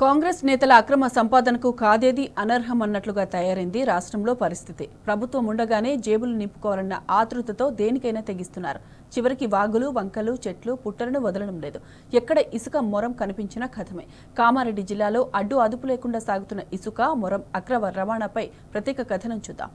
కాంగ్రెస్ నేతల అక్రమ సంపాదనకు కాదేది అనర్హమన్నట్లుగా తయారైంది రాష్ట్రంలో పరిస్థితి. ప్రభుత్వం ఉండగానే జేబులు నింపుకోవాలన్న ఆతృతతో దేనికైనా తెగిస్తున్నారు. చివరికి వాగులు, వంకలు, చెట్లు, పుట్టలను వదలడం లేదు. ఎక్కడ ఇసుక మొరం కనిపించినా కథమే. కామారెడ్డి జిల్లాలో అడ్డు అదుపు లేకుండా సాగుతున్న ఇసుక మొరం అక్రమ రవాణాపై ప్రత్యేక కథనం చూద్దాం.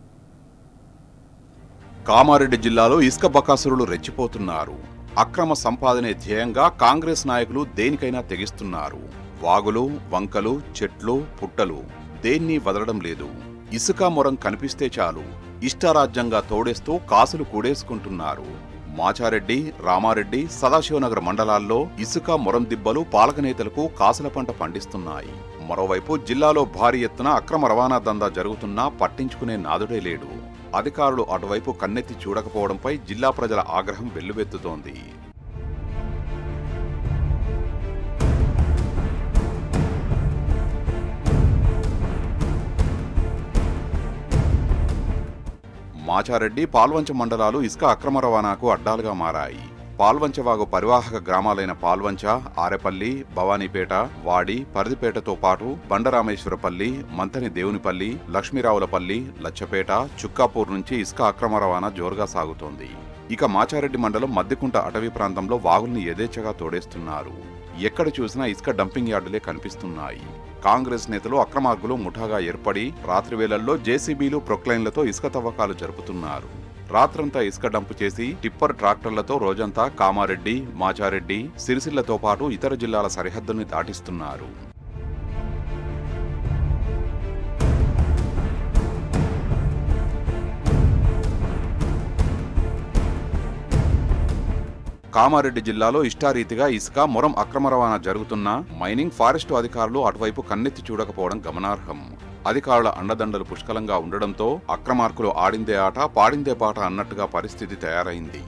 కామారెడ్డి జిల్లాలో ఇసుక బకాసురులు రెచ్చిపోతున్నారు. అక్రమ సంపాదనే ధ్యేయంగా కాంగ్రెస్ నాయకులు దేనికైనా తెగిస్తున్నారు. వాగులు, వంకలు, చెట్లు, పుట్టలు దేన్ని వదలడం లేదు. ఇసుక మొరం కనిపిస్తే చాలు ఇష్టారాజ్యంగా తోడేస్తూ కాసులు కూడేసుకుంటున్నారు. మాచారెడ్డి, రామారెడ్డి, సదాశివనగర్ మండలాల్లో ఇసుక మొరం దిబ్బలు పాలకనేతలకు కాసుల పంట పండిస్తున్నాయి. మరోవైపు జిల్లాలో భారీ ఎత్తున అక్రమ రవాణా దందా జరుగుతున్నా పట్టించుకునే నాదుడే లేడు. అధికారులు అటువైపు కన్నెత్తి చూడకపోవడంపై జిల్లా ప్రజల ఆగ్రహం వెల్లువెత్తుతోంది. మాచారెడ్డి, పాల్వంచ మండలాలు ఇసుక అక్రమ రవాణాకు అడ్డాలుగా మారాయి. పాల్వంచవాగు పరివాహక గ్రామాలైన పాల్వంచ, ఆరెపల్లి, భవానీపేట, వాడి, పరిదిపేటతో పాటు బండరామేశ్వరపల్లి, మంతని దేవునిపల్లి, లక్ష్మీరావులపల్లి, లచ్చపేట, చుక్కాపూర్ నుంచి ఇసుక అక్రమ రవాణా జోరుగా సాగుతోంది. ఇక మాచారెడ్డి మండలం మద్దికుంట అటవీ ప్రాంతంలో వాగుల్ని యథేచ్ఛగా తోడేస్తున్నారు. ఎక్కడ చూసినా ఇసుక డంపింగ్ యార్డులే కనిపిస్తున్నాయి. కాంగ్రెస్ నేతలు అక్రమార్గులు ముఠాగా ఏర్పడి రాత్రి వేళల్లో జేసీబీలు, ప్రొక్లైన్లతో ఇసుక తవ్వకాలు జరుపుతున్నారు. రాత్రంతా ఇసుక డంపు చేసి టిప్పర్ ట్రాక్టర్లతో రోజంతా కామారెడ్డి, మాచారెడ్డి, సిరిసిల్లతో పాటు ఇతర జిల్లాల సరిహద్దుల్ని దాటిస్తున్నారు. కామారెడ్డి జిల్లాలో ఇష్టారీతిగా ఇసుక మొరం అక్రమ రవాణా జరుగుతున్నా మైనింగ్, ఫారెస్టు అధికారులు అటువైపు కన్నెత్తి చూడకపోవడం గమనార్హం. అధికారుల అండదండలు పుష్కలంగా ఉండడంతో అక్రమార్కులు ఆడిందే ఆట, పాడిందే పాట అన్నట్టుగా పరిస్థితి తయారైంది.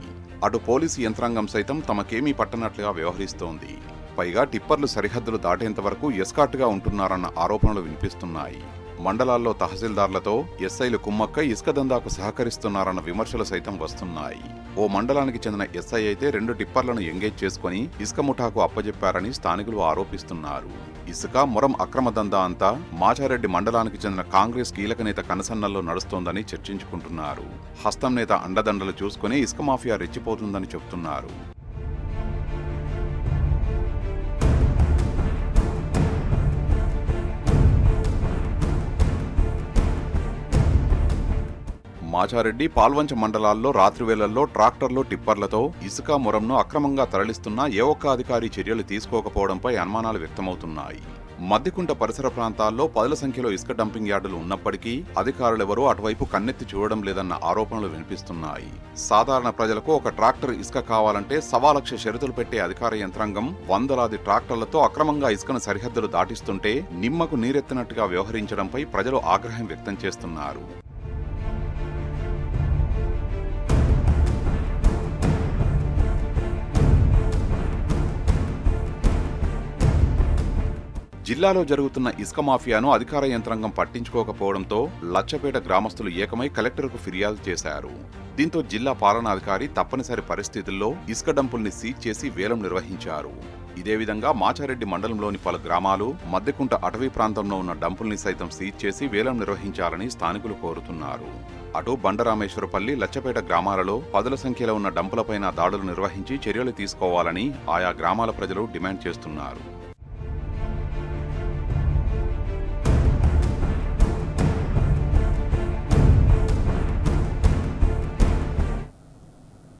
అటు పోలీసు యంత్రాంగం సైతం తమకేమీ పట్టనట్లుగా వ్యవహరిస్తోంది. పైగా టిప్పర్లు సరిహద్దులు దాటేంత వరకు ఎస్కార్టుగా ఉంటున్నారన్న ఆరోపణలు వినిపిస్తున్నాయి. మండలాల్లో తహసీల్దార్లతో ఎస్ఐలు కుమ్మక్కై ఇసుక దందాకు సహకరిస్తున్నారన్న విమర్శలు సైతం వస్తున్నాయి. ఓ మండలానికి చెందిన ఎస్ఐ అయితే 2 టిప్పర్లను ఎంగేజ్ చేసుకుని ఇసుక ముఠాకు అప్పజెప్పారని స్థానికులు ఆరోపిస్తున్నారు. ఇసుక మొరం అక్రమ దందా అంతా మాచారెడ్డి మండలానికి చెందిన కాంగ్రెస్ కీలక నేత కనసన్నల్లో నడుస్తోందని చర్చించుకుంటున్నారు. హస్తం నేత అండదండలు చూసుకుని ఇసుక మాఫియా రెచ్చిపోతుందని చెబుతున్నారు. మాచారెడ్డి, పాల్వంచ మండలాల్లో రాత్రి వేళల్లో ట్రాక్టర్లు, టిప్పర్లతో ఇసుక మొరంను అక్రమంగా తరలిస్తున్నా ఏ ఒక్క అధికారి చర్యలు తీసుకోకపోవడంపై అనుమానాలు వ్యక్తమవుతున్నాయి. మద్దికుంట పరిసర ప్రాంతాల్లో 10ల సంఖ్యలో ఇసుక డంపింగ్ యార్డులు ఉన్నప్పటికీ అధికారులెవరూ అటువైపు కన్నెత్తి చూడడం లేదన్న ఆరోపణలు వినిపిస్తున్నాయి. సాధారణ ప్రజలకు ఒక ట్రాక్టర్ ఇసుక కావాలంటే 1.25 లక్ష షరతులు పెట్టే అధికార యంత్రాంగం వందలాది ట్రాక్టర్లతో అక్రమంగా ఇసుకను సరిహద్దులు దాటిస్తుంటే నిమ్మకు నీరెత్తినట్టుగా వ్యవహరించడంపై ప్రజలు ఆగ్రహం వ్యక్తం చేస్తున్నారు. జిల్లాలో జరుగుతున్న ఇసుక మాఫియాను అధికార యంత్రాంగం పట్టించుకోకపోవడంతో లచ్చపేట గ్రామస్తులు ఏకమై కలెక్టర్కు ఫిర్యాదు చేశారు. దీంతో జిల్లా పాలనాధికారి తప్పనిసరి పరిస్థితుల్లో ఇసుక డంపుల్ని సీజ్ చేసి వేలం నిర్వహించారు. ఇదే విధంగా మాచారెడ్డి మండలంలోని పలు గ్రామాలు, మద్దికుంట అటవీ ప్రాంతంలో ఉన్న డంపుల్ని సైతం సీజ్ చేసి వేలం నిర్వహించాలని స్థానికులు కోరుతున్నారు. అటు బండరామేశ్వరపల్లి, లచ్చపేట గ్రామాలలో 10ల సంఖ్యలో ఉన్న డంపులపైన దాడులు నిర్వహించి చర్యలు తీసుకోవాలని ఆయా గ్రామాల ప్రజలు డిమాండ్ చేస్తున్నారు.